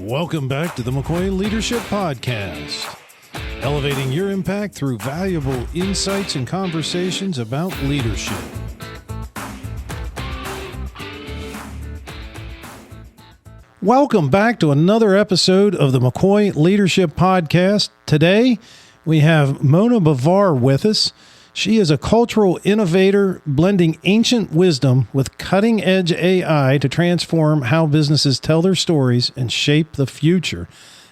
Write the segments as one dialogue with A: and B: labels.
A: Welcome back to the McCoy Leadership Podcast, elevating your impact through valuable insights and conversations about leadership. Welcome back to another episode of the McCoy Leadership Podcast. Today, we have Mona Bavar with us. She is a cultural innovator blending ancient wisdom with cutting-edge AI to transform how businesses tell their stories and shape the future.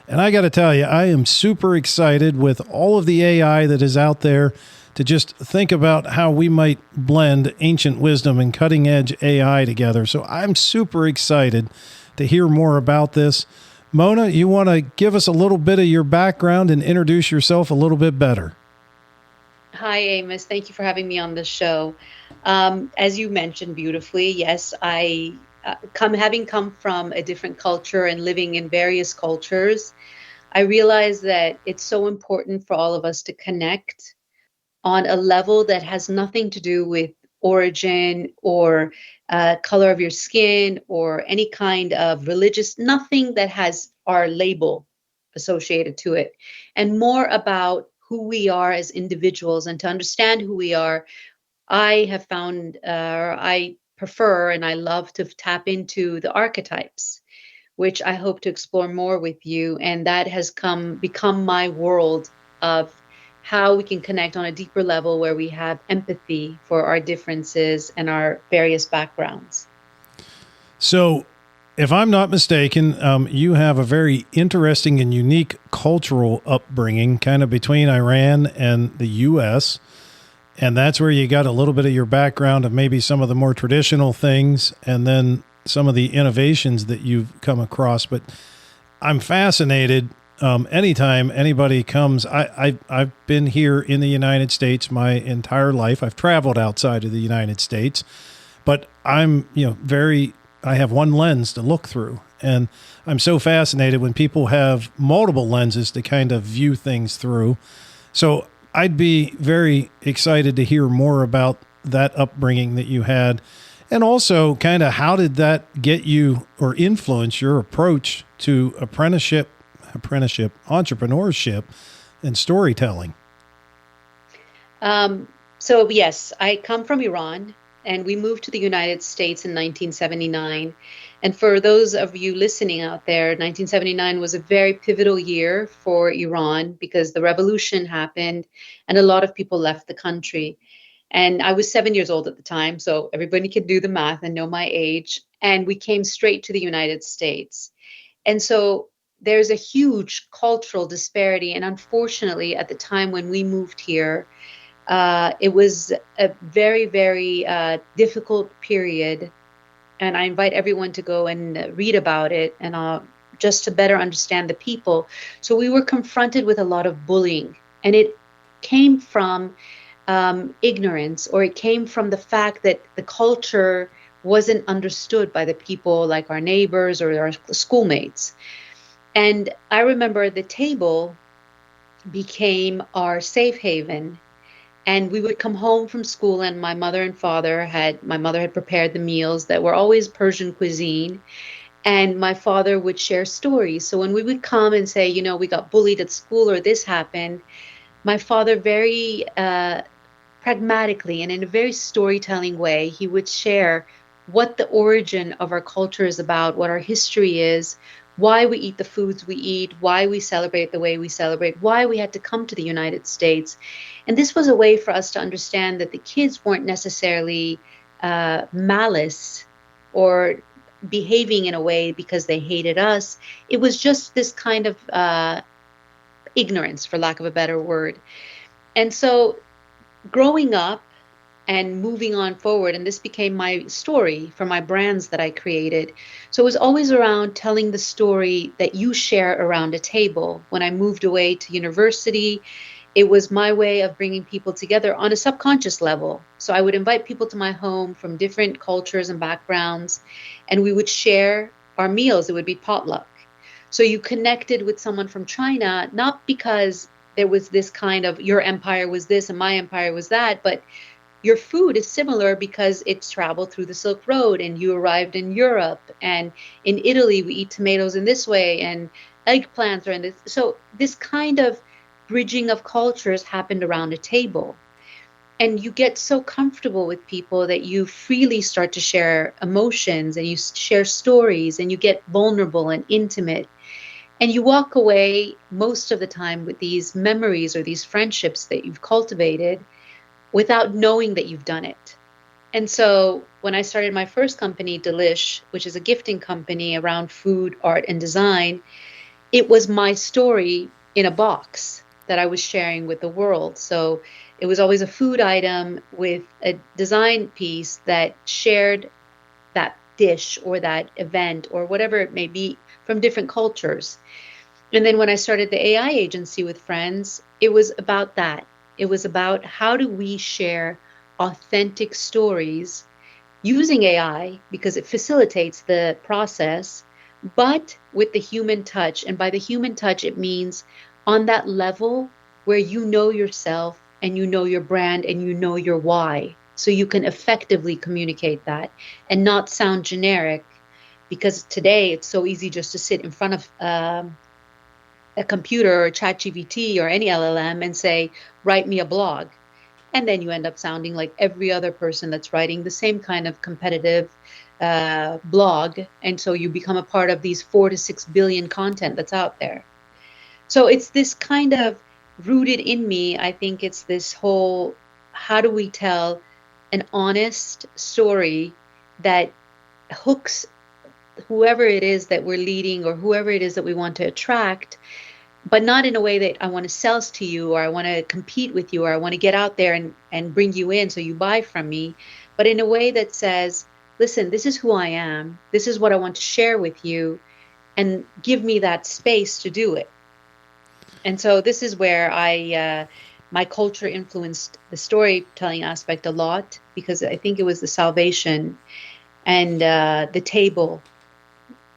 A: And I got to tell you, I am super excited with all of the AI that is out there to just think about how we might blend ancient wisdom and cutting-edge AI together. So I'm super excited to hear more about this. Mona, you want to give us a little bit of your background and introduce yourself a little bit better?
B: Hi, Amos. Thank you for having me on the show. As you mentioned beautifully, yes, having come from a different culture and living in various cultures, I realize that it's so important for all of us to connect on a level that has nothing to do with origin or color of your skin or any kind of religious, nothing that has our label associated to it, and more about who we are as individuals. And to understand who we are, I have found, I prefer and I love to tap into the archetypes, which I hope to explore more with you. And that has become my world of how we can connect on a deeper level where we have empathy for our differences and our various backgrounds.
A: So, if I'm not mistaken, you have a very interesting and unique cultural upbringing, kind of between Iran and the U.S., and that's where you got a little bit of your background of maybe some of the more traditional things and then some of the innovations that you've come across. But I'm fascinated anytime anybody comes. I've been here in the United States my entire life. I've traveled outside of the United States, but I'm, I have one lens to look through. And I'm so fascinated when people have multiple lenses to kind of view things through. So I'd be very excited to hear more about that upbringing that you had. And also kind of how did that get you or influence your approach to apprenticeship, entrepreneurship, and storytelling?
B: So yes, I come from Iran. And we moved to the United States in 1979. And for those of you listening out there, 1979 was a very pivotal year for Iran because the revolution happened and a lot of people left the country. And I was 7 years old at the time, so everybody could do the math and know my age. And we came straight to the United States. And so there's a huge cultural disparity. And unfortunately, at the time when we moved here, it was a very, very difficult period, and I invite everyone to go and read about it and just to better understand the people. So we were confronted with a lot of bullying, and it came from ignorance, or it came from the fact that the culture wasn't understood by the people like our neighbors or our schoolmates. And I remember the table became our safe haven. And we would come home from school and my mother had prepared the meals that were always Persian cuisine. And my father would share stories. So when we would come and say, we got bullied at school or this happened, my father very pragmatically and in a very storytelling way, he would share what the origin of our culture is about, what our history is, why we eat the foods we eat, why we celebrate the way we celebrate, why we had to come to the United States. And this was a way for us to understand that the kids weren't necessarily malice or behaving in a way because they hated us. It was just this kind of ignorance, for lack of a better word. And so growing up and moving on forward, and this became my story for my brands that I created. So it was always around telling the story that you share around a table. When I moved away to university, it was my way of bringing people together on a subconscious level. So I would invite people to my home from different cultures and backgrounds, and we would share our meals. It would be potluck. So you connected with someone from China, not because there was this kind of your empire was this and my empire was that, but your food is similar because it's traveled through the Silk Road and you arrived in Europe. And in Italy, we eat tomatoes in this way and eggplants are in this. So this kind of bridging of cultures happened around a table. And you get so comfortable with people that you freely start to share emotions and you share stories and you get vulnerable and intimate. And you walk away most of the time with these memories or these friendships that you've cultivated without knowing that you've done it. And so when I started my first company, DLISH, which is a gifting company around food, art, and design, it was my story in a box that I was sharing with the world. So it was always a food item with a design piece that shared that dish or that event or whatever it may be from different cultures. And then when I started the AI agency with friends, it was about that. It was about how do we share authentic stories using AI because it facilitates the process, but with the human touch. And by the human touch, it means on that level where you know yourself and you know your brand and you know your why. So you can effectively communicate that and not sound generic, because today it's so easy just to sit in front of a computer or ChatGPT or any LLM and say, write me a blog. And then you end up sounding like every other person that's writing the same kind of competitive blog. And so you become a part of these 4 to 6 billion content that's out there. So it's this kind of rooted in me. I think it's this whole, how do we tell an honest story that hooks whoever it is that we're leading or whoever it is that we want to attract, but not in a way that I want to sell to you or I want to compete with you or I want to get out there and bring you in so you buy from me, but in a way that says, listen, this is who I am. This is what I want to share with you, and give me that space to do it. And so this is where my culture influenced the storytelling aspect a lot, because I think it was the salvation and the table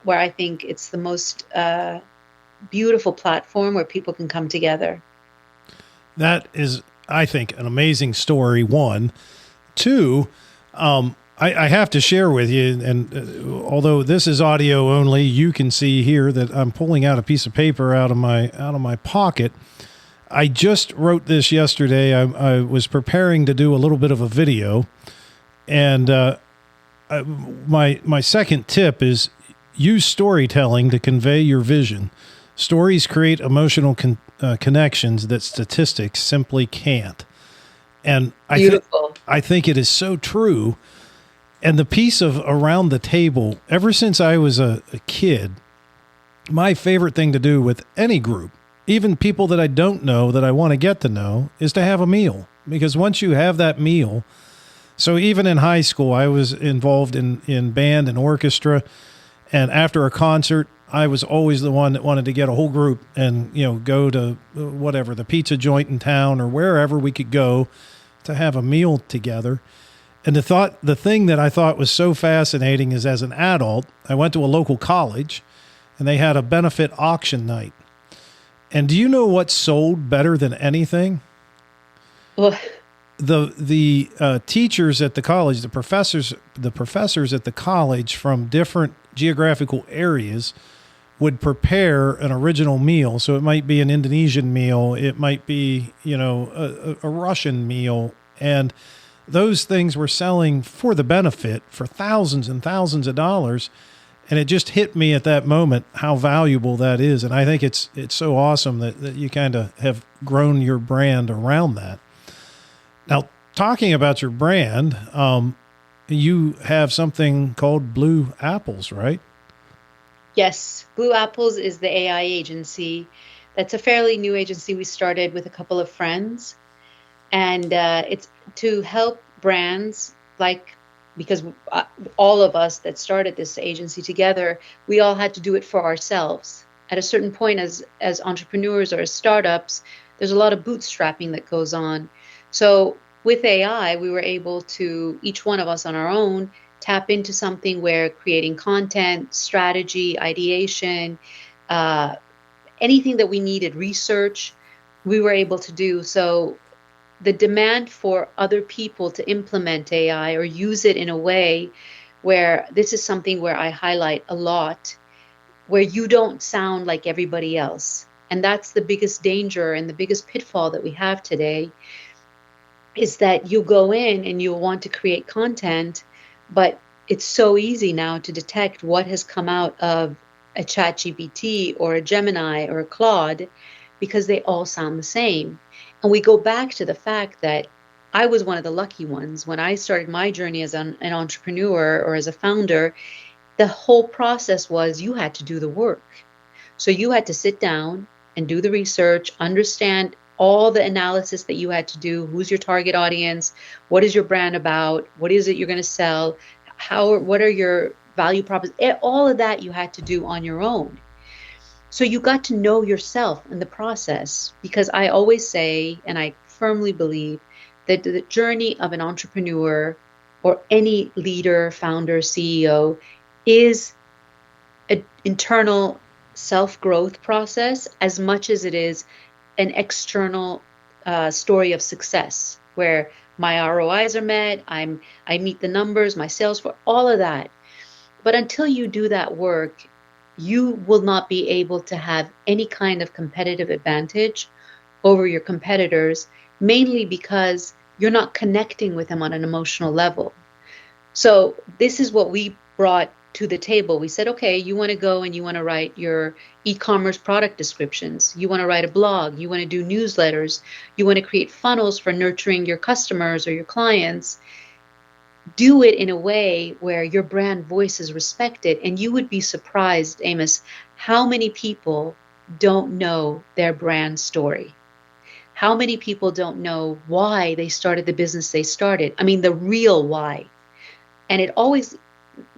B: where I think it's the most beautiful platform where people can come together.
A: That is, I think, an amazing story, one. Two, I have to share with you, and although this is audio only, you can see here that I'm pulling out a piece of paper out of my pocket. I just wrote this yesterday. I was preparing to do a little bit of a video, and my second tip is use storytelling to convey your vision. Stories create emotional connections that statistics simply can't. And I think it is so true. And the piece of around the table, ever since I was a kid, my favorite thing to do with any group, even people that I don't know that I want to get to know, is to have a meal. Because once you have that meal, so even in high school, I was involved in band and orchestra. And after a concert, I was always the one that wanted to get a whole group and, go to whatever, the pizza joint in town or wherever we could go to have a meal together. And the thing that I thought was so fascinating is, as an adult, I went to a local college and they had a benefit auction night. And do you know what sold better than anything?
B: Well,
A: the teachers at the college, the professors at the college from different geographical areas would prepare an original meal. So it might be an Indonesian meal, it might be, a Russian meal, and those things were selling for the benefit for thousands and thousands of dollars. And it just hit me at that moment how valuable that is. And I think it's so awesome that you kind of have grown your brand around that. Now, talking about your brand, you have something called Blue Apples, right?
B: Yes. BlueApples is the AI agency. That's a fairly new agency we started with a couple of friends. And it's to help brands, because all of us that started this agency together, we all had to do it for ourselves. At a certain point, as entrepreneurs or as startups, there's a lot of bootstrapping that goes on. So with AI, we were able to, each one of us on our own, tap into something where creating content, strategy, ideation, anything that we needed, research, we were able to do. So the demand for other people to implement AI or use it in a way where this is something where I highlight a lot, where you don't sound like everybody else. And that's the biggest danger and the biggest pitfall that we have today, is that you go in and you'll want to create content, but it's so easy now to detect what has come out of a ChatGPT or a Gemini or a Claude, because they all sound the same. And we go back to the fact that I was one of the lucky ones. When I started my journey as an entrepreneur or as a founder, the whole process was you had to do the work. So you had to sit down and do the research, understand all the analysis that you had to do. Who's your target audience? What is your brand about? What is it you're going to sell? What are your value propositions? All of that you had to do on your own. So you got to know yourself in the process, because I always say, and I firmly believe, that the journey of an entrepreneur or any leader, founder, CEO is an internal self-growth process as much as it is an external story of success, where my ROIs are met, I meet the numbers, my sales for all of that. But until you do that work, you will not be able to have any kind of competitive advantage over your competitors, mainly because you're not connecting with them on an emotional level. So this is what we brought to the table. We said, okay, you want to go and you want to write your e-commerce product descriptions. You want to write a blog. You want to do newsletters. You want to create funnels for nurturing your customers or your clients. Do it in a way where your brand voice is respected. And you would be surprised, Amos, how many people don't know their brand story. How many people don't know why they started the business they started? I mean, the real why. And it always,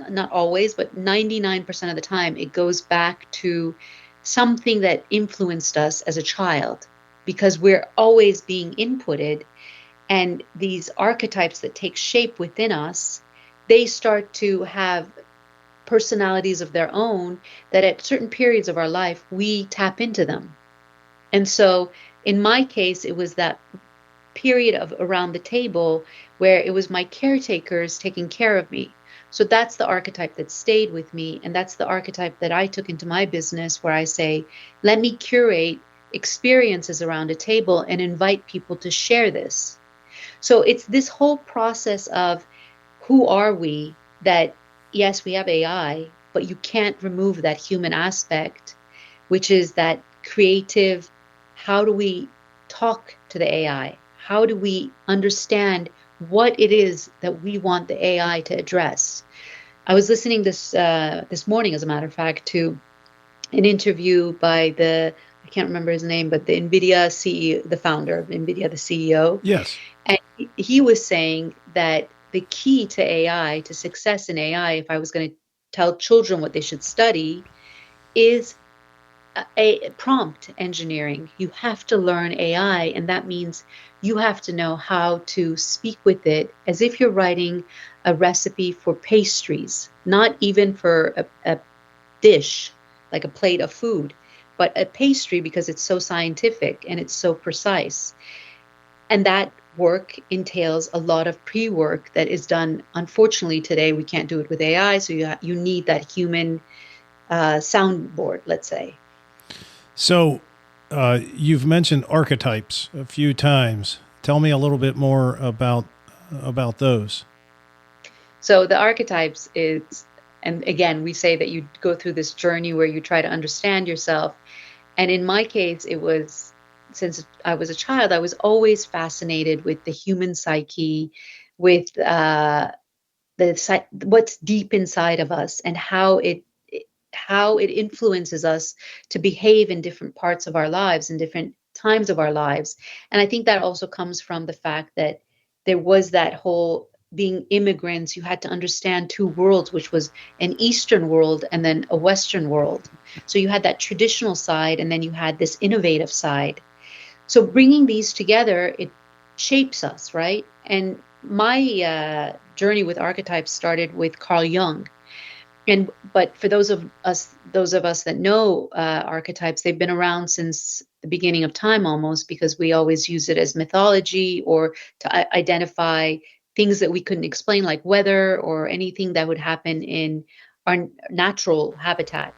B: not always, but 99% of the time, it goes back to something that influenced us as a child, because we're always being inputted. And these archetypes that take shape within us, they start to have personalities of their own that at certain periods of our life, we tap into them. And so in my case, it was that period of around the table where it was my caretakers taking care of me. So that's the archetype that stayed with me. And that's the archetype that I took into my business, where I say, let me curate experiences around a table and invite people to share this. So it's this whole process of who are we, that yes, we have AI, but you can't remove that human aspect, which is that creative, how do we talk to the AI? How do we understand what it is that we want the AI to address? I was listening this morning, as a matter of fact, to an interview by I can't remember his name, but the NVIDIA CEO, the founder of NVIDIA, the CEO.
A: Yes.
B: And he was saying that the key to AI, to success in AI, if I was going to tell children what they should study, is a prompt engineering. You have to learn AI, and that means you have to know how to speak with it as if you're writing a recipe for pastries, not even for a dish, like a plate of food, but a pastry, because it's so scientific and it's so precise. And that work entails a lot of pre-work that is done. Unfortunately, today we can't do it with AI, so you need that human soundboard, let's say.
A: So you've mentioned archetypes a few times. Tell me a little bit more about those.
B: So the archetypes is, and again, we say that you go through this journey where you try to understand yourself. And in my case, it was, since I was a child, I was always fascinated with the human psyche, with what's deep inside of us, and how it influences us to behave in different parts of our lives and different times of our lives. And I think that also comes from the fact that there was that whole, being immigrants, you had to understand two worlds, which was an Eastern world and then a Western world. So you had that traditional side, and then you had this innovative side. So bringing these together, it shapes us, right? And my journey with archetypes started with Carl Jung. But for those of us that know archetypes, they've been around since the the beginning of time almost, because we always use it as mythology or to identify things that we couldn't explain, like weather or anything that would happen in our natural habitat.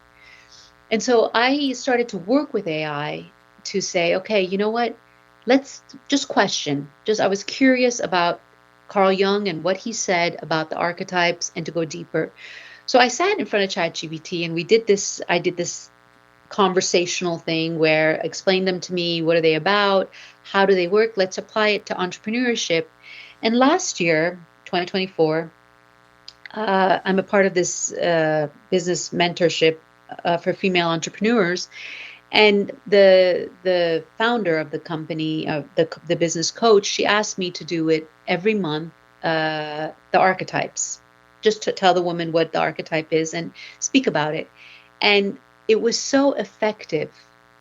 B: And so I started to work with AI to say, okay, you know what? Let's just question. I was curious about Carl Jung and what he said about the archetypes and to go deeper. So I sat in front of ChatGPT and I did this conversational thing where explain them to me. What are they about? How do they work? Let's apply it to entrepreneurship. And last year, 2024, I'm a part of this business mentorship for female entrepreneurs. And the founder of the company, the business coach, she asked me to do it every month, the archetypes, just to tell the woman what the archetype is and speak about it. And it was so effective.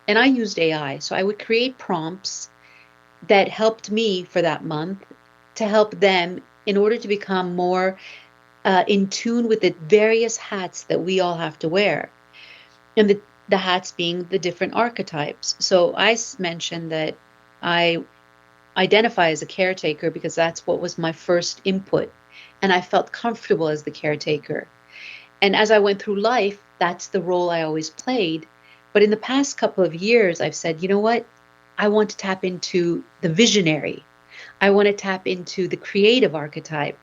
B: And I used AI. So I would create prompts that helped me for that month to help them in order to become more in tune with the various hats that we all have to wear. And the hats being the different archetypes. So I mentioned that I identify as a caretaker because that's what was my first input. And I felt comfortable as the caretaker. And as I went through life, that's the role I always played. But in the past couple of years, I've said, you know what? I want to tap into the visionary. I want to tap into the creative archetype.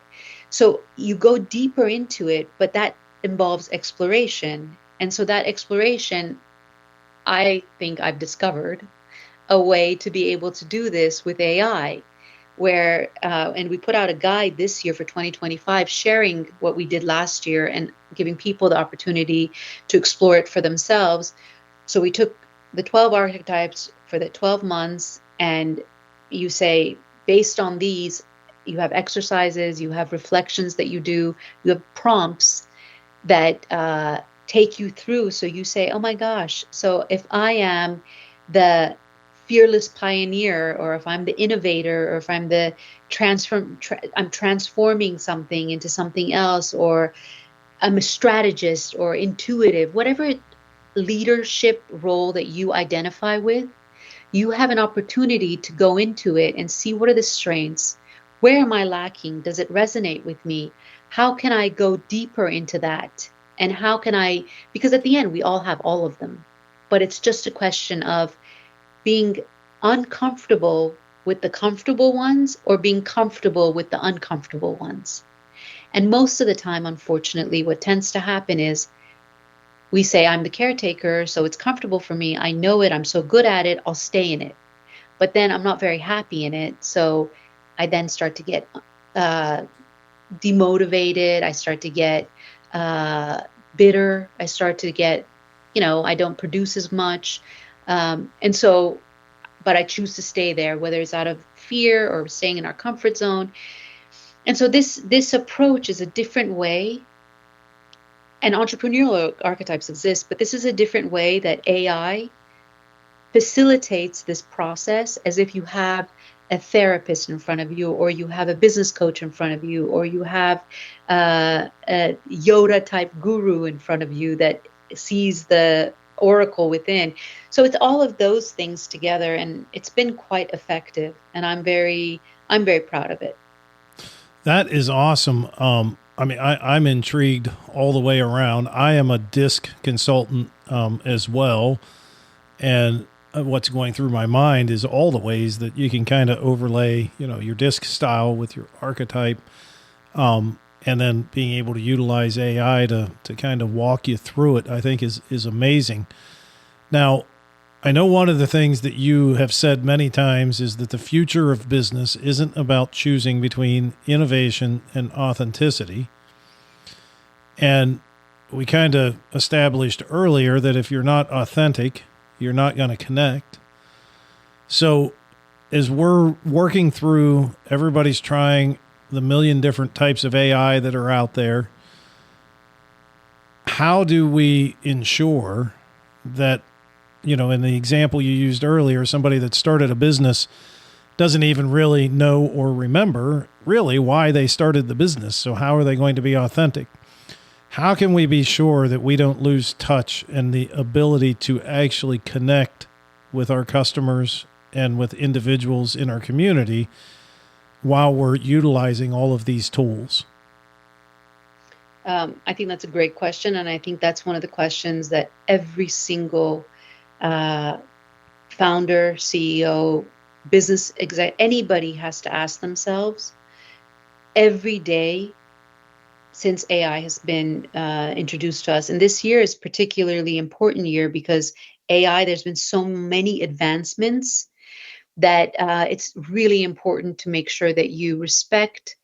B: So you go deeper into it, but that involves exploration. And so that exploration, I think I've discovered a way to be able to do this with AI, where, and we put out a guide this year for 2025, sharing what we did last year and giving people the opportunity to explore it for themselves. So we took the 12 archetypes for the 12 months, and you say, based on these, you have exercises, you have reflections that you do, you have prompts that take you through. So you say, oh my gosh, so if I am the fearless pioneer, or if I'm the innovator, or if I'm the I'm transforming something into something else, or I'm a strategist or intuitive, whatever leadership role that you identify with, you have an opportunity to go into it and see what are the strengths. Where am I lacking? Does it resonate with me? How can I go deeper into that? And how can I, because at the end, we all have all of them, but it's just a question of being uncomfortable with the comfortable ones or being comfortable with the uncomfortable ones. And most of the time, unfortunately, what tends to happen is we say, I'm the caretaker, so it's comfortable for me. I know it. I'm so good at it. I'll stay in it. But then I'm not very happy in it. So I then start to get demotivated. I start to get bitter. I start to get, I don't produce as much. But I choose to stay there, whether it's out of fear or staying in our comfort zone. And so this approach is a different way. And entrepreneurial archetypes exist, but this is a different way that AI facilitates this process, as if you have a therapist in front of you, or you have a business coach in front of you, or you have a Yoda type guru in front of you that sees the oracle within. So it's all of those things together, and it's been quite effective, and I'm very proud of it.
A: That is awesome. I'm intrigued all the way around. I am a DISC consultant as well, and what's going through my mind is all the ways that you can kind of overlay, your DISC style with your archetype, and then being able to utilize AI to kind of walk you through it, I think is amazing. Now, I know one of the things that you have said many times is that the future of business isn't about choosing between innovation and authenticity. And we kind of established earlier that if you're not authentic, you're not going to connect. So as we're working through, everybody's trying the million different types of AI that are out there. How do we ensure that, in the example you used earlier, somebody that started a business doesn't even really know or remember really why they started the business. So how are they going to be authentic? How can we be sure that we don't lose touch and the ability to actually connect with our customers and with individuals in our community while we're utilizing all of these tools?
B: I think that's a great question. And I think that's one of the questions that every single founder, CEO, business exec, anybody has to ask themselves every day since AI has been introduced to us. And this year is particularly important year because AI, there's been so many advancements that it's really important to make sure that you respect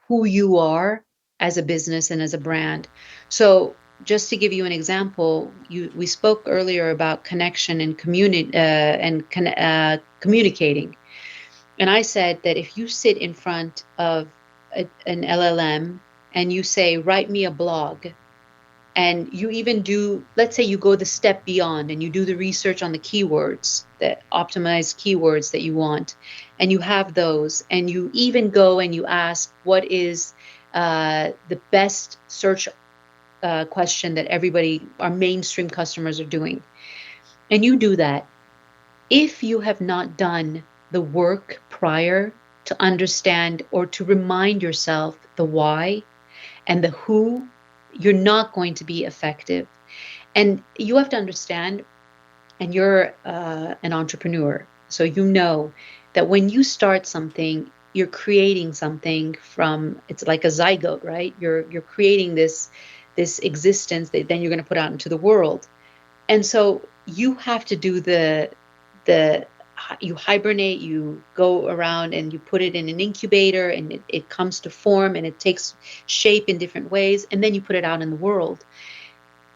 B: who you are as a business and as a brand. So just to give you an example, we spoke earlier about connection and communicating. And I said that if you sit in front of an LLM and you say, write me a blog, and you even do, let's say you go the step beyond and you do the research on the keywords, the optimized keywords that you want, and you have those, and you even go and you ask what is the best search question that everybody, our mainstream customers are doing. And you do that. If you have not done the work prior to understand or to remind yourself the why and the who, you're not going to be effective. And you have to understand, and you're an entrepreneur, so you know that when you start something, you're creating something from, it's like a zygote, right? You're creating this existence that then you're going to put out into the world. And so you have to do you hibernate, you go around and you put it in an incubator, and it comes to form and it takes shape in different ways, and then you put it out in the world.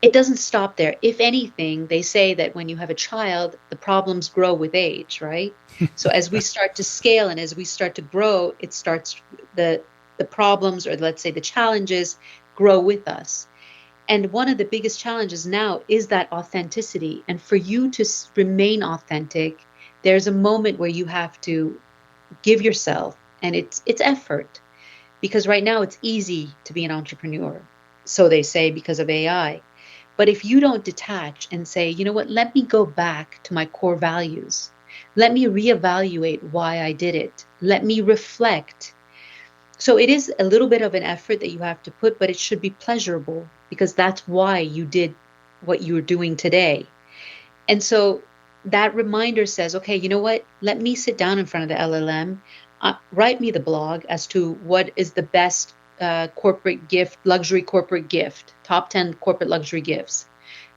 B: It doesn't stop there. If anything, they say that when you have a child, the problems grow with age, right? So as we start to scale and as we start to grow, it starts, the problems, or let's say the challenges, grow with us. And one of the biggest challenges now is that authenticity. And for you to remain authentic, there's a moment where you have to give yourself, and it's effort, because right now it's easy to be an entrepreneur, so they say, because of AI. But if you don't detach and say, you know what, let me go back to my core values, let me reevaluate why I did it, let me reflect. So it is a little bit of an effort that you have to put, but it should be pleasurable, because that's why you did what you were doing today. And so that reminder says, okay, you know what? Let me sit down in front of the LLM, write me the blog as to what is the best corporate gift, luxury corporate gift, top 10 corporate luxury gifts.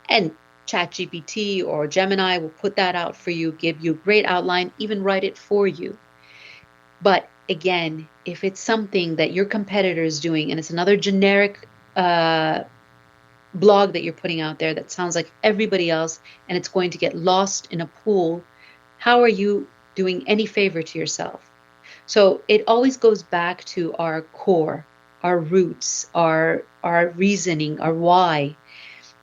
B: And ChatGPT or Gemini will put that out for you, give you a great outline, even write it for you. But again, if it's something that your competitor is doing and it's another generic blog that you're putting out there that sounds like everybody else, and it's going to get lost in a pool, how are you doing any favor to yourself? So it always goes back to our core, our roots, our reasoning, our why.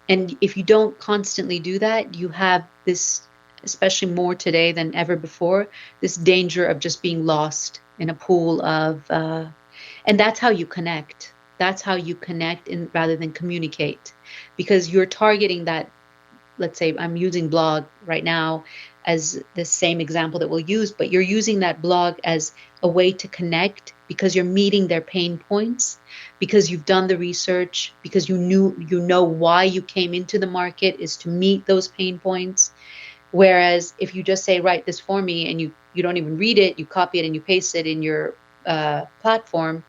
B: And if you don't constantly do that, you have this, especially more today than ever before, this danger of just being lost in a pool of, and that's how you connect. That's how you connect rather than communicate, because you're targeting that. Let's say I'm using blog right now as the same example that we'll use, but you're using that blog as a way to connect because you're meeting their pain points, because you've done the research, because you know why you came into the market is to meet those pain points. Whereas if you just say, write this for me, and you don't even read it, you copy it and you paste it in your platform,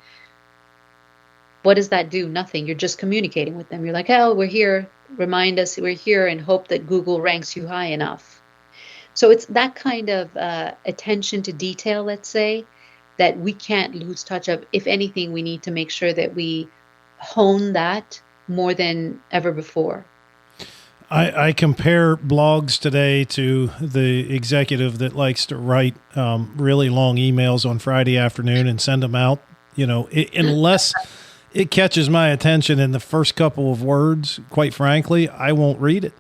B: what does that do? Nothing. You're just communicating with them. You're like, oh, we're here. Remind us we're here, and hope that Google ranks you high enough. So it's that kind of attention to detail, let's say, that we can't lose touch of. If anything, we need to make sure that we hone that more than ever before.
A: I compare blogs today to the executive that likes to write really long emails on Friday afternoon and send them out, unless it catches my attention in the first couple of words, quite frankly, I won't read it.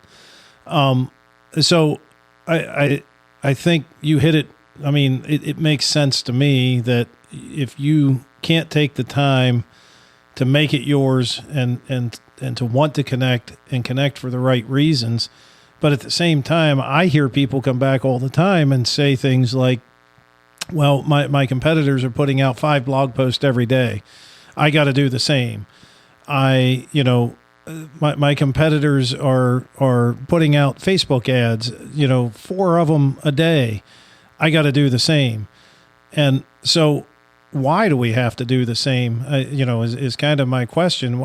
A: So I think you hit it. I mean, it makes sense to me that if you can't take the time to make it yours and to want to connect and connect for the right reasons, But at the same time, I hear people come back all the time and say things like, well, my competitors are putting out 5 blog posts every day. I got to do the same. My competitors are putting out Facebook ads, 4 of them a day. I got to do the same. And so why do we have to do the same? Is kind of my question.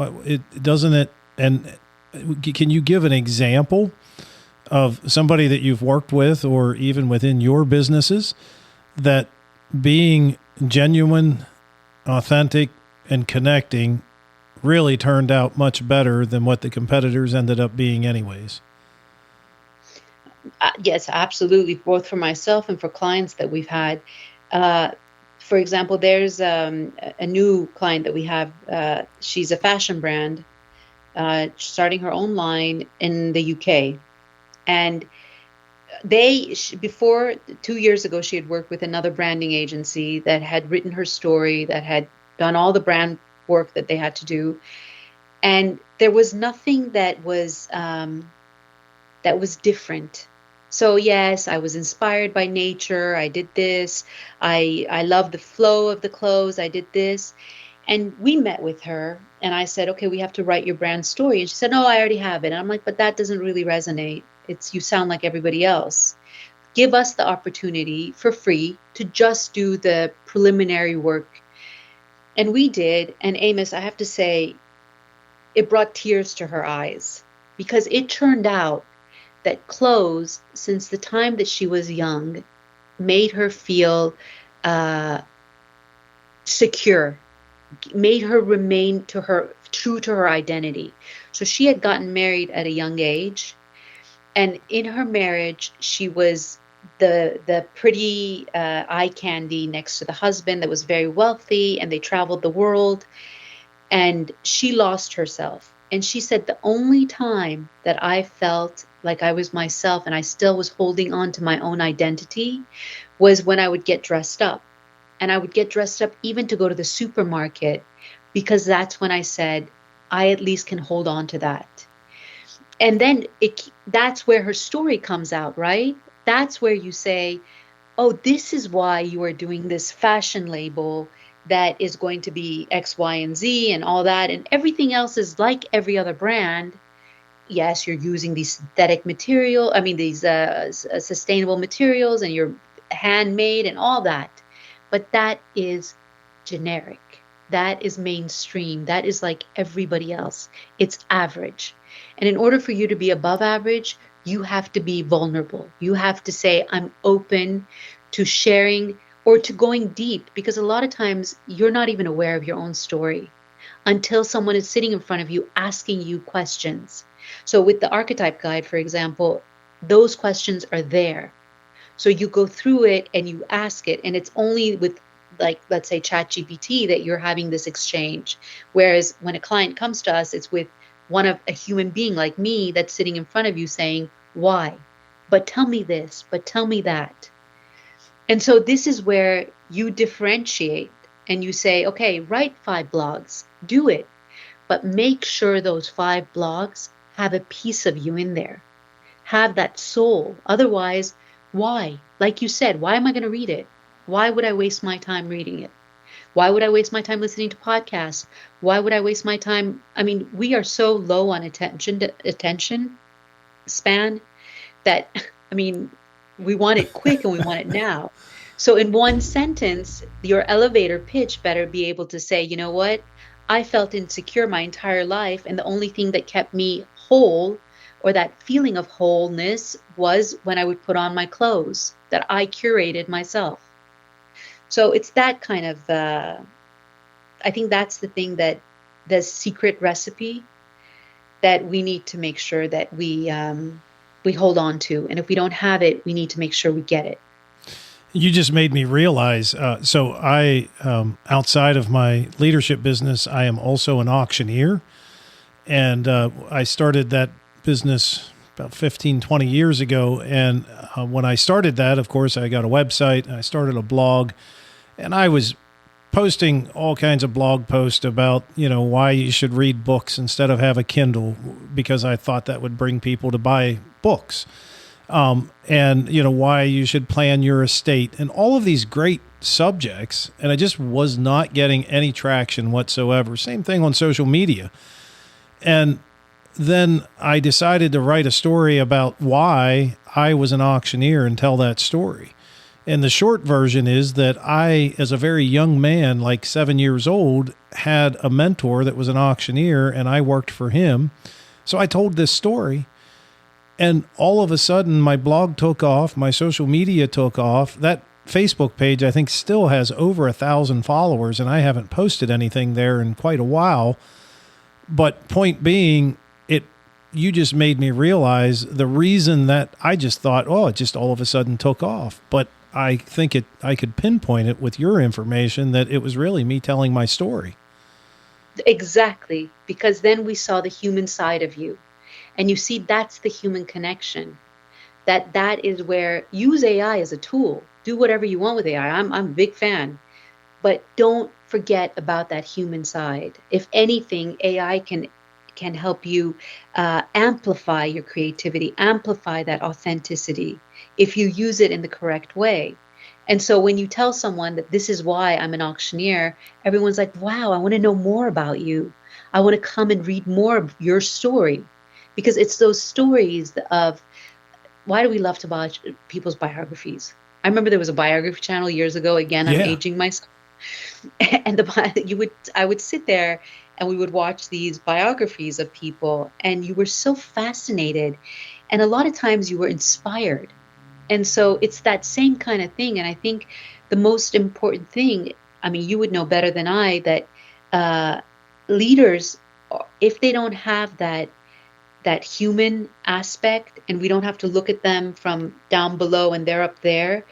A: And can you give an example of somebody that you've worked with or even within your businesses that being genuine, authentic, and connecting really turned out much better than what the competitors ended up being anyways?
B: Yes, absolutely. Both for myself and for clients that we've had. For example, there's a new client that we have. She's a fashion brand, starting her own line in the UK. And before 2 years ago, she had worked with another branding agency that had written her story, that had done all the brand work that they had to do. And there was nothing that was different. So yes, I was inspired by nature. I did this. I love the flow of the clothes. I did this. And we met with her and I said, okay, we have to write your brand story. And she said, no, I already have it. And I'm like, but that doesn't really resonate. You sound like everybody else. Give us the opportunity for free to just do the preliminary work. And we did. And Amos, I have to say, it brought tears to her eyes because it turned out that clothes, since the time that she was young, made her feel secure, made her remain true to her identity. So she had gotten married at a young age. And in her marriage, she was the pretty eye candy next to the husband that was very wealthy, and they traveled the world. And she lost herself. And she said, the only time that I felt like I was myself and I still was holding on to my own identity was when I would get dressed up. And I would get dressed up even to go to the supermarket, because that's when I said, I at least can hold on to that. And then that's where her story comes out, right? That's where you say, oh, this is why you are doing this fashion label that is going to be X, Y, and Z and all that. And everything else is like every other brand. Yes, you're using these synthetic material. These sustainable materials, and you're handmade and all that. But that is generic. That is mainstream. That is like everybody else. It's average. And in order for you to be above average, you have to be vulnerable. You have to say, I'm open to sharing or to going deep, because a lot of times you're not even aware of your own story until someone is sitting in front of you asking you questions. So with the archetype guide, for example, those questions are there. So you go through it and you ask it, and it's only with, like, let's say ChatGPT that you're having this exchange. Whereas when a client comes to us, it's with a human being like me that's sitting in front of you saying, why? But tell me this, but tell me that. And so this is where you differentiate and you say, okay, write 5 blogs, do it, but make sure those 5 blogs have a piece of you in there, have that soul. Otherwise, why? Like you said, why am I going to read it? Why would I waste my time reading it? Why would I waste my time listening to podcasts? Why would I waste my time? We are so low on attention span that, we want it quick and we want it now. So in one sentence, your elevator pitch better be able to say, you know what? I felt insecure my entire life, and the only thing that kept me whole, or that feeling of wholeness, was when I would put on my clothes that I curated myself. So it's that kind of, I think that's the thing, that the secret recipe that we need to make sure that we hold on to. And if we don't have it, we need to make sure we get it.
A: You just made me realize, so I, outside of my leadership business, I am also an auctioneer. And I started that business about 15, 20 years ago. And when I started that, of course, I got a website, and I started a blog, and I was posting all kinds of blog posts about, why you should read books instead of have a Kindle, because I thought that would bring people to buy books, and why you should plan your estate and all of these great subjects. And I just was not getting any traction whatsoever. Same thing on social media. And then I decided to write a story about why I was an auctioneer and tell that story. And the short version is that I, as a very young man, like 7 years old, had a mentor that was an auctioneer and I worked for him. So I told this story, and all of a sudden my blog took off, my social media took off. That Facebook page, I think, still has over 1,000 followers, and I haven't posted anything there in quite a while. But point being, you just made me realize the reason that I just thought, it just all of a sudden took off. But I think I could pinpoint it with your information that it was really me telling my story.
B: Exactly, because then we saw the human side of you. And you see, that's the human connection. That is where, use AI as a tool. Do whatever you want with AI. I'm a big fan. But don't forget about that human side. If anything, AI can help you amplify your creativity, amplify that authenticity, if you use it in the correct way. And so when you tell someone that this is why I'm an auctioneer, everyone's like, wow, I want to know more about you. I want to come and read more of your story. Because it's those stories of, why do we love to watch people's biographies? I remember there was a biography channel years ago. Again, I'm aging myself. And I would sit there and we would watch these biographies of people, and you were so fascinated. And a lot of times you were inspired. And so it's that same kind of thing. And I think the most important thing, I mean, you would know better than I, that leaders, if they don't have that human aspect, and we don't have to look at them from down below and they're up there,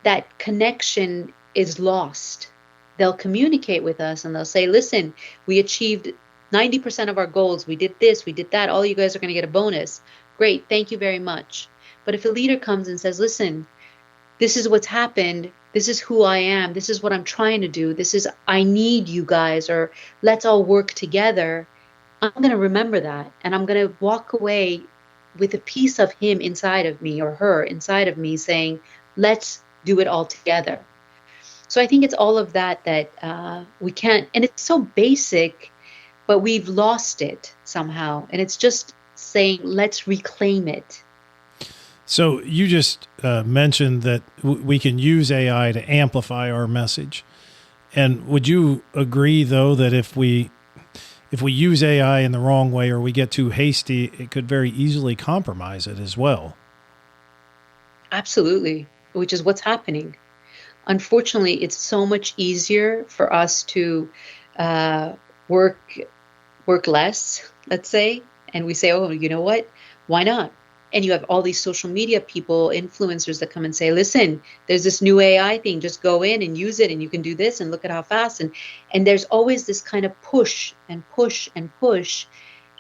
B: that connection is lost. They'll communicate with us and they'll say, listen, we achieved 90% of our goals. We did this, we did that. All you guys are going to get a bonus. Great. Thank you very much. But if a leader comes and says, listen, this is what's happened. This is who I am. This is what I'm trying to do. I need you guys, or let's all work together. I'm going to remember that. And I'm going to walk away with a piece of him inside of me, or her inside of me, saying, let's do it all together. So I think it's all of that we can't, and it's so basic, but we've lost it somehow. And it's just saying, let's reclaim it.
A: So you just mentioned that we can use AI to amplify our message. And would you agree, though, that if we use AI in the wrong way, or we get too hasty, it could very easily compromise it as well?
B: Absolutely, which is what's happening. Unfortunately, it's so much easier for us to work less, let's say, and we say, oh, you know what? Why not? And you have all these social media people, influencers that come and say, listen, there's this new AI thing, just go in and use it and you can do this and look at how fast. And there's always this kind of push and push and push,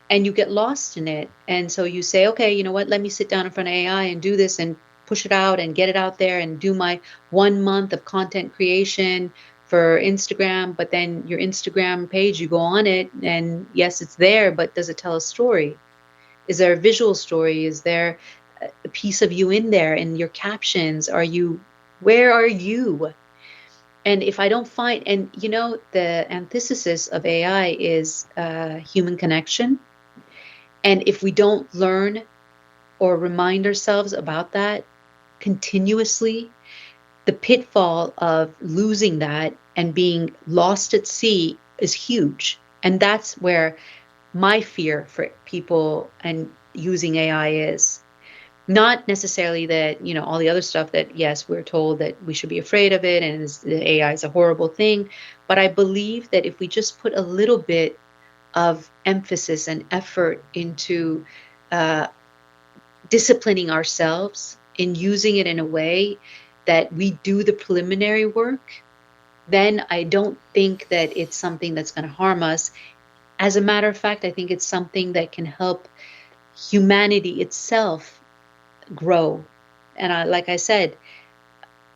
B: and you get lost in it. And so you say, okay, you know what, let me sit down in front of AI and do this and push it out and get it out there and do my 1 month of content creation for Instagram. But then your Instagram page, you go on it and yes, it's there, but does it tell a story? Is there a visual story? Is there a piece of you in there in your captions? Where are you? And if I don't find, and the antithesis of AI is human connection. And if we don't learn or remind ourselves about that continuously, the pitfall of losing that and being lost at sea is huge. And that's where my fear for people and using AI is. Not necessarily that, all the other stuff that, yes, we're told that we should be afraid of it and the AI is a horrible thing. But I believe that if we just put a little bit of emphasis and effort into disciplining ourselves in using it in a way that we do the preliminary work, then I don't think that it's something that's going to harm us. As a matter of fact, I think it's something that can help humanity itself grow. And like I said,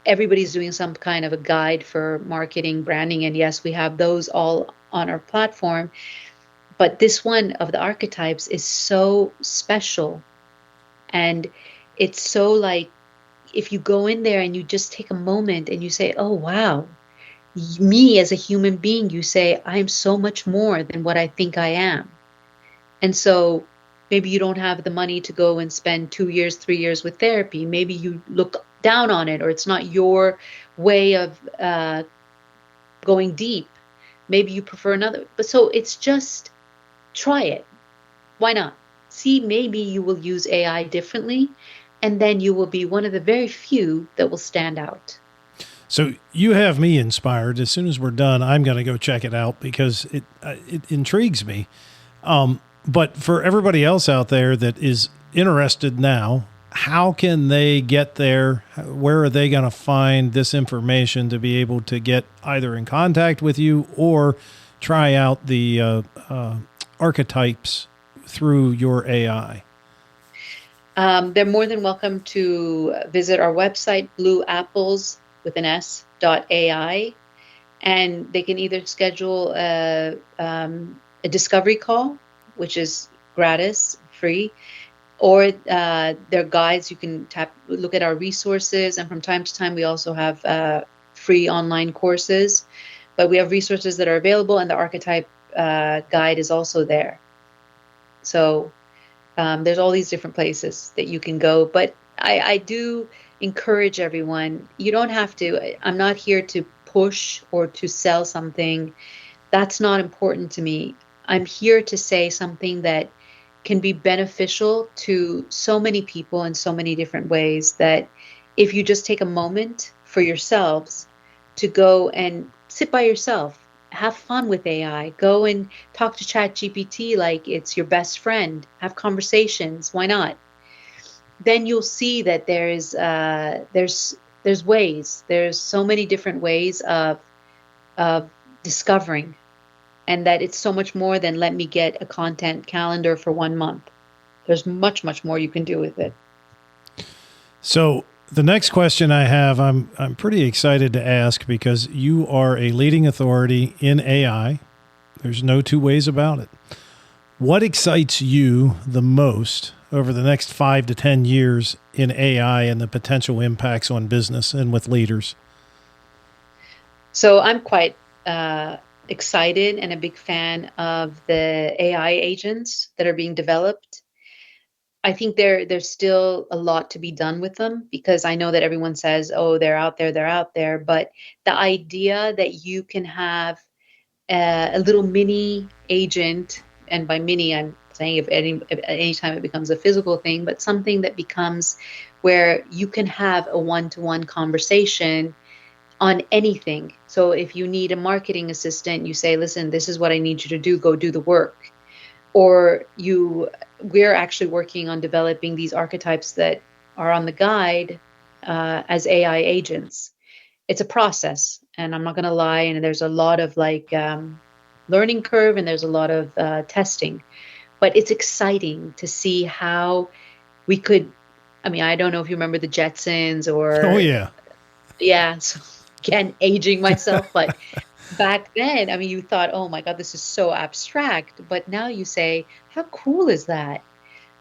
B: everybody's doing some kind of a guide for marketing, branding, and yes, we have those all on our platform. But this one of the archetypes is so special. And it's so like, if you go in there and you just take a moment and you say, oh, wow, me as a human being, you say, I'm so much more than what I think I am. And so maybe you don't have the money to go and spend 2 years, 3 years with therapy. Maybe you look down on it, or it's not your way of going deep. Maybe you prefer another. But so it's just try it. Why not? See, maybe you will use AI differently, and then you will be one of the very few that will stand out.
A: So you have me inspired. As soon as we're done, I'm going to go check it out because it intrigues me. But for everybody else out there that is interested now, how can they get there? Where are they going to find this information to be able to get either in contact with you or try out the archetypes through your AI?
B: They're more than welcome to visit our website, BlueApples.ai, and they can either schedule a discovery call, which is gratis, free, or their guides. You can look at our resources, and from time to time we also have free online courses, but we have resources that are available, and the archetype guide is also there. So there's all these different places that you can go, but I do encourage everyone, you don't have to. I'm not here to push or to sell something. That's not important to me. I'm here to say something that can be beneficial to so many people in so many different ways, that if you just take a moment for yourselves to go and sit by yourself, have fun with AI, go and talk to ChatGPT like it's your best friend, have conversations, why not? Then you'll see that there's ways, there's so many different ways of discovering, and that it's so much more than let me get a content calendar for 1 month. There's much, much more you can do with it.
A: So the next question I have, I'm pretty excited to ask because you are a leading authority in AI. There's no two ways about it. What excites you the most over the next 5 to 10 years in AI and the potential impacts on business and with leaders?
B: So I'm quite excited and a big fan of the AI agents that are being developed. I think there's still a lot to be done with them, because I know that everyone says, oh, they're out there. But the idea that you can have a little mini agent, and by mini, I'm saying if any time it becomes a physical thing, but something that becomes where you can have a one-to-one conversation on anything. So if you need a marketing assistant, you say, listen, this is what I need you to do, go do the work. Or we're actually working on developing these archetypes that are on the guide as AI agents. It's a process, and I'm not going to lie, and there's a lot of learning curve, and there's a lot of testing, but it's exciting to see how we could, I don't know if you remember the Jetsons or...
A: Oh, yeah.
B: Yeah. So again, aging myself, but back then, you thought, oh my God, this is so abstract. But now you say, how cool is that?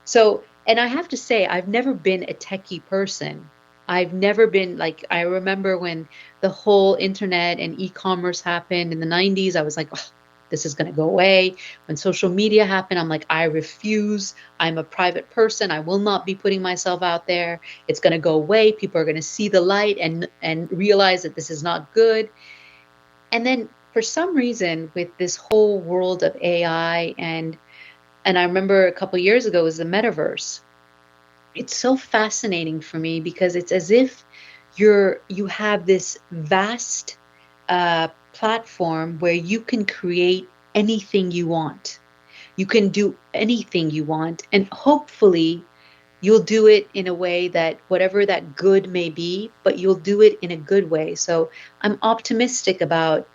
B: So, and I have to say, I've never been a techie person. I've never been I remember when the whole internet and e-commerce happened in the 90s, I was like, oh, this is going to go away. When social media happened, I'm like, I refuse. I'm a private person. I will not be putting myself out there. It's going to go away. People are going to see the light and realize that this is not good. And then for some reason, with this whole world of AI, and I remember a couple of years ago was the metaverse. It's so fascinating for me, because it's as if you have this vast platform where you can create anything you want. You can do anything you want, and hopefully you'll do it in a way that whatever that good may be, but you'll do it in a good way. So I'm optimistic about,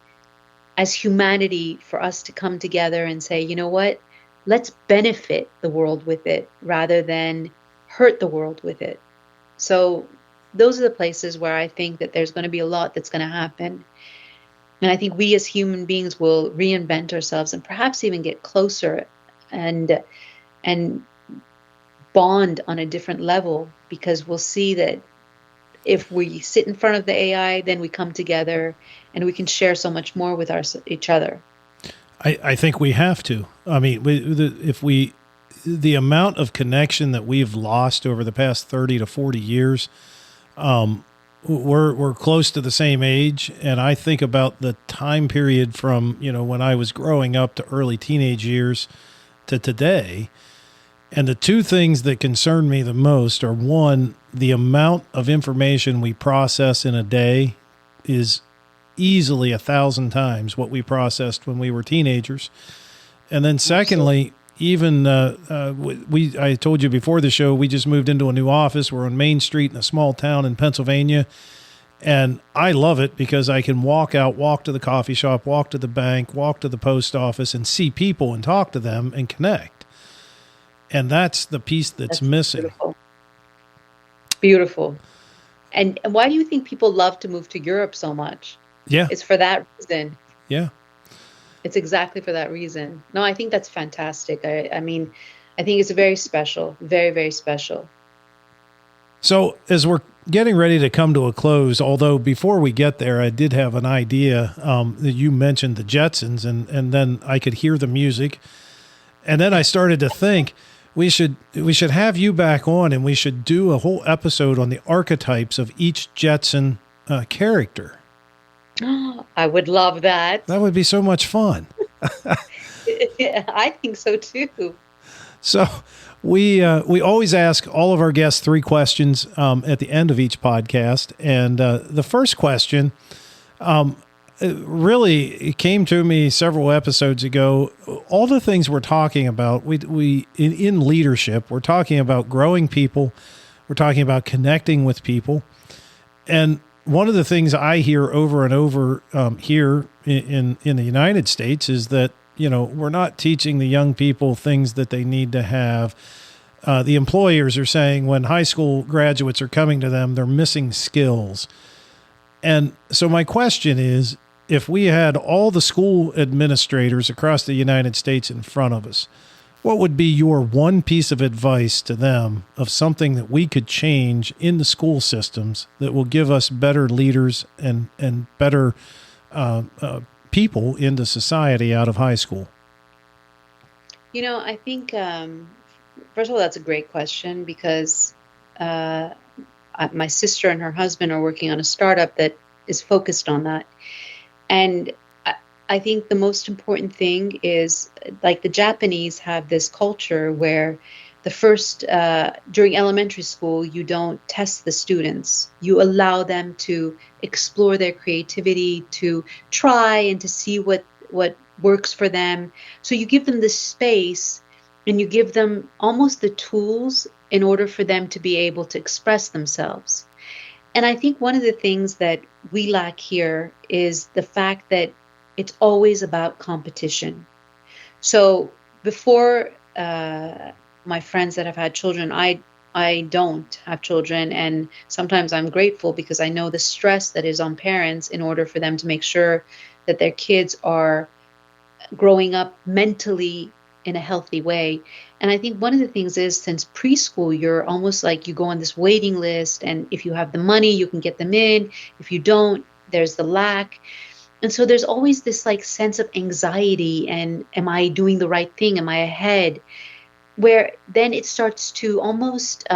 B: as humanity, for us to come together and say, you know what, let's benefit the world with it rather than hurt the world with it. So those are the places where I think that there's going to be a lot that's going to happen. And I think we as human beings will reinvent ourselves and perhaps even get closer and bond on a different level, because we'll see that if we sit in front of the AI, then we come together and we can share so much more with each other.
A: I think we have to. I mean, the amount of connection that we've lost over the past 30 to 40 years, we're close to the same age. And I think about the time period from, when I was growing up to early teenage years to today. And the two things that concern me the most are, one, the amount of information we process in a day is easily 1,000 times what we processed when we were teenagers. And then secondly, even I told you before the show, we just moved into a new office. We're on Main Street in a small town in Pennsylvania. And I love it because I can walk to the coffee shop, walk to the bank, walk to the post office, and see people and talk to them and connect. And that's the piece that's missing.
B: Beautiful. Beautiful. And why do you think people love to move to Europe so much?
A: Yeah.
B: It's for that reason.
A: Yeah.
B: It's exactly for that reason. No, I think that's fantastic. I mean, I think it's very special, very, very special.
A: So as we're getting ready to come to a close, although before we get there, I did have an idea that you mentioned the Jetsons, and then I could hear the music. And then I started to think we should have you back on, and we should do a whole episode on the archetypes of each Jetson character.
B: I would love that.
A: That would be so much fun.
B: Yeah, I think so too.
A: So we always ask all of our guests 3 questions at the end of each podcast. And the first question it came to me several episodes ago. All the things we're talking about, in leadership, we're talking about growing people. We're talking about connecting with people. And one of the things I hear over and over here in the United States is that, we're not teaching the young people things that they need to have. The employers are saying when high school graduates are coming to them, they're missing skills. And so my question is, if we had all the school administrators across the United States in front of us, what would be your one piece of advice to them of something that we could change in the school systems that will give us better leaders and better people into society out of high school?
B: I think, first of all, that's a great question, because my sister and her husband are working on a startup that is focused on that. And I think the most important thing is, like, the Japanese have this culture where the first, during elementary school, you don't test the students. You allow them to explore their creativity, to try and to see what works for them. So you give them the space, and you give them almost the tools in order for them to be able to express themselves. And I think one of the things that we lack here is the fact that it's always about competition. So before my friends that have had children, I don't have children, and sometimes I'm grateful because I know the stress that is on parents in order for them to make sure that their kids are growing up mentally in a healthy way. And I think one of the things is, since preschool, you're almost like you go on this waiting list, and if you have the money, you can get them in. If you don't, there's the lack. And so there's always this like sense of anxiety, and am I doing the right thing? Am I ahead? Where then it starts to almost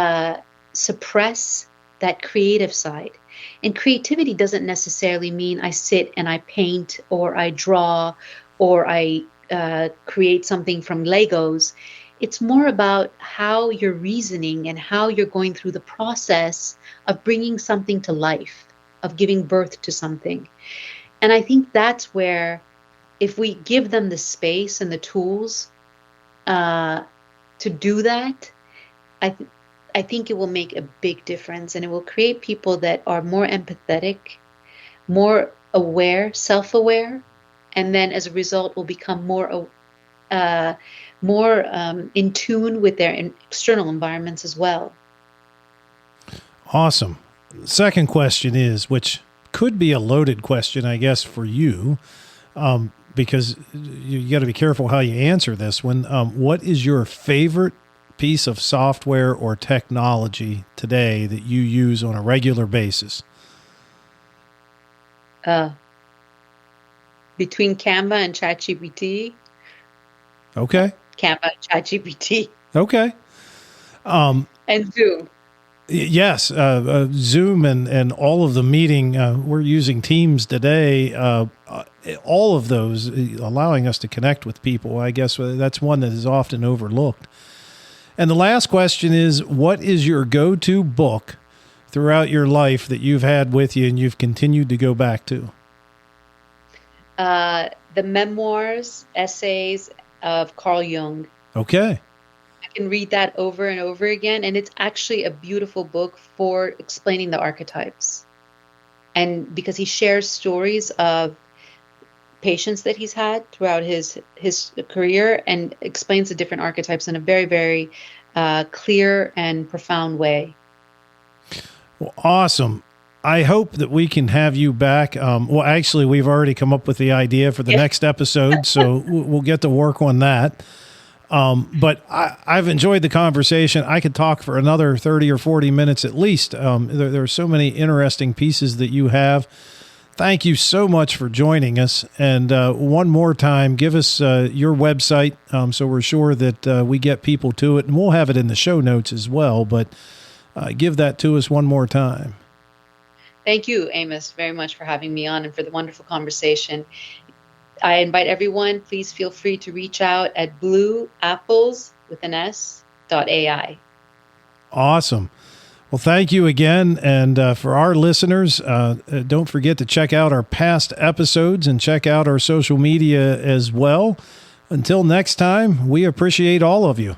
B: suppress that creative side. And creativity doesn't necessarily mean I sit and I paint, or I draw, or I create something from Legos. It's more about how you're reasoning and how you're going through the process of bringing something to life, of giving birth to something. And I think that's where, if we give them the space and the tools to do that, I think it will make a big difference, and it will create people that are more empathetic, more aware, self-aware, and then as a result will become more in tune with their external environments as well.
A: Awesome. Second question is, which could be a loaded question, I guess, for you, because you got to be careful how you answer this one. What is your favorite piece of software or technology today that you use on a regular basis?
B: Between Canva and ChatGPT.
A: Okay.
B: Canva, ChatGPT.
A: Okay.
B: And Zoom.
A: Yes, Zoom and all of the meeting. We're using Teams today. All of those allowing us to connect with people. I guess that's one that is often overlooked. And the last question is, what is your go-to book throughout your life that you've had with you and you've continued to go back to?
B: The memoirs, essays of Carl Jung.
A: Okay.
B: I can read that over and over again, and it's actually a beautiful book for explaining the archetypes. And because he shares stories of patients that he's had throughout his career and explains the different archetypes in a very, very clear and profound way.
A: Well, awesome. I hope that we can have you back. Well, actually, we've already come up with the idea for the next episode, so we'll get to work on that. But I've enjoyed the conversation. I could talk for another 30 or 40 minutes at least. There are so many interesting pieces that you have. Thank you so much for joining us. And one more time, give us your website so we're sure that we get people to it. And we'll have it in the show notes as well. But give that to us one more time.
B: Thank you, Amos, very much for having me on and for the wonderful conversation. I invite everyone, please feel free to reach out at BlueApples.ai.
A: Awesome. Well, thank you again. And for our listeners, don't forget to check out our past episodes and check out our social media as well. Until next time, we appreciate all of you.